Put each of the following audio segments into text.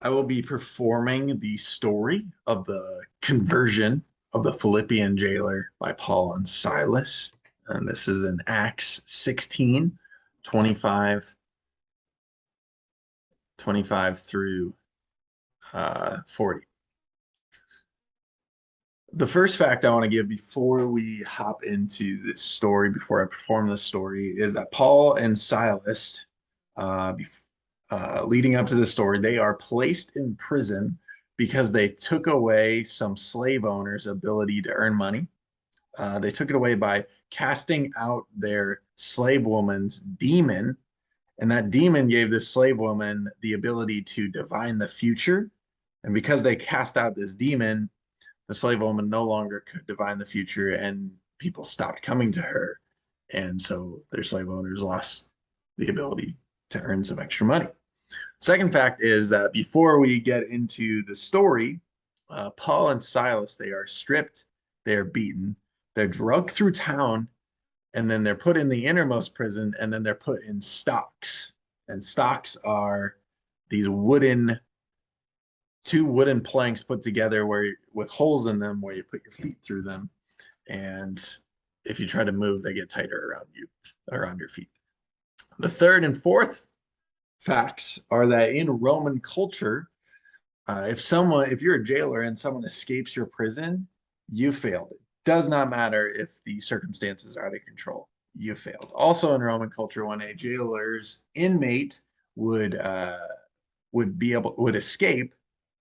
I will be performing the story of the conversion of the Philippian jailer by Paul and Silas. And this is in Acts 16, 25, 25 through 40. The first fact I want to give before we hop into this story, before I perform this story, is that Paul and Silas, uh, leading up to this story, they are placed in prison because they took away some slave owners' ability to earn money. They took it away by casting out their slave woman's demon, and that demon gave this slave woman the ability to divine the future. And because they cast out this demon, the slave woman no longer could divine the future, and people stopped coming to her. And so their slave owners lost the ability to earn some extra money. Second fact is that before we get into the story, Paul and Silas, they are stripped, they are beaten, they're drugged through town, and then they're put in the innermost prison, and then they're put in stocks. And stocks are these two wooden planks put together where with holes in them where you put your feet through them. And if you try to move, they get tighter around you, around your feet. The third and fourth facts are that in Roman culture, if you're a jailer and someone escapes your prison, you failed. It does not matter if the circumstances are out of control. You failed. Also in Roman culture, when a jailer's inmate would would escape,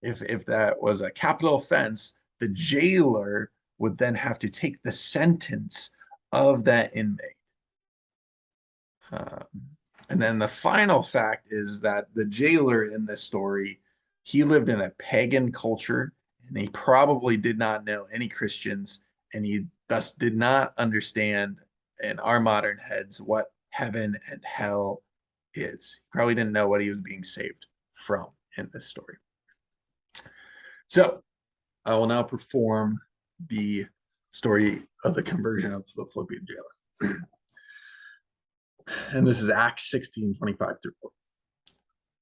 if that was a capital offense, the jailer would then have to take the sentence of that inmate. Um, and then the final fact is that the jailer in this story, he lived in a pagan culture, and he probably did not know any Christians, and he thus did not understand in our modern heads what heaven and hell is. He probably didn't know what he was being saved from in this story. So I will now perform the story of the conversion of the Philippian jailer. And this is Acts 16, 25 through 40.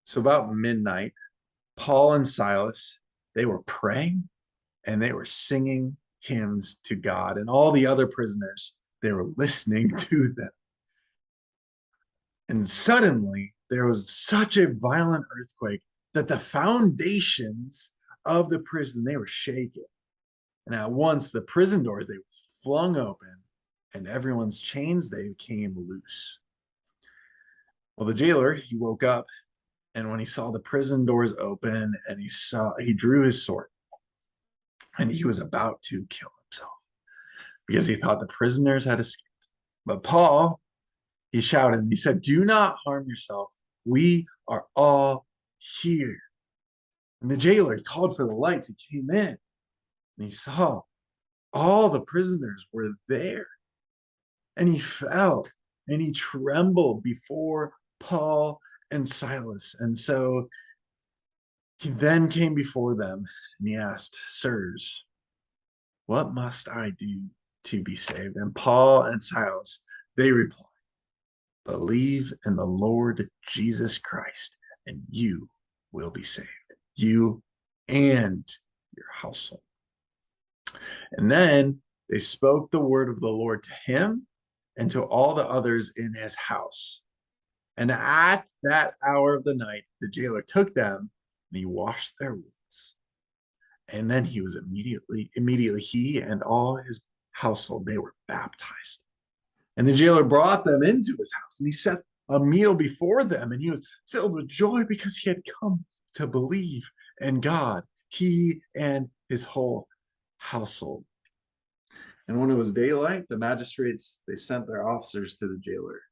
So about midnight, Paul and Silas, they were praying and they were singing hymns to God, and all the other prisoners, they were listening to them. And suddenly there was such a violent earthquake that the foundations of the prison, they were shaken. And at once the prison doors, they were flung open, and everyone's chains, they came loose. Well, the jailer, he woke up, and when he saw the prison doors open, and he drew his sword, and he was about to kill himself because he thought the prisoners had escaped. But Paul, he shouted and he said, "Do not harm yourself. We are all here." And the jailer, he called for the lights. He came in and he saw all the prisoners were there. And he fell and he trembled before Paul and Silas. And so he then came before them and he asked, "Sirs, what must I do to be saved?" And Paul and Silas, they replied, "Believe in the Lord Jesus Christ, and you will be saved, you and your household." And then they spoke the word of the Lord to him and to all the others in his house. And at that hour of the night, the jailer took them and he washed their wounds. And then he was immediately he and all his household, they were baptized. And the jailer brought them into his house, and he set a meal before them, and he was filled with joy because he had come to believe in God, he and his whole household. And when it was daylight, the magistrates, they sent their officers to the jailer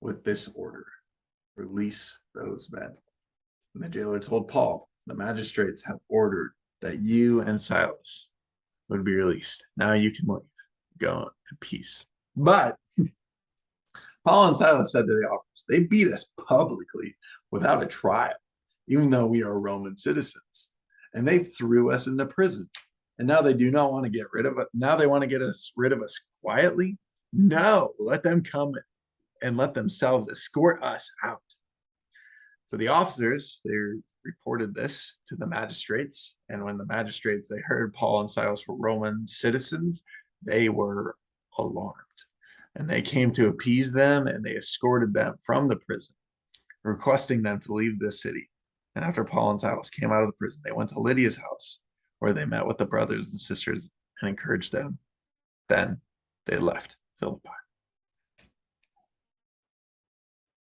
with this order: "Release those men." And the jailer told Paul, "The magistrates have ordered that you and Silas would be released. Now you can leave. Go in peace." But Paul and Silas said to the officers, "They beat us publicly without a trial, even though we are Roman citizens. And they threw us into prison. And now they do not want to get rid of it. Now they want to get us rid of us quietly? No, let them come and let themselves escort us out." So the officers, they reported this to the magistrates, and when the magistrates they heard Paul and Silas were Roman citizens, they were alarmed. And they came to appease them, and they escorted them from the prison, requesting them to leave the city. And after Paul and Silas came out of the prison, they went to Lydia's house, where they met with the brothers and sisters and encouraged them. Then they left Philippi.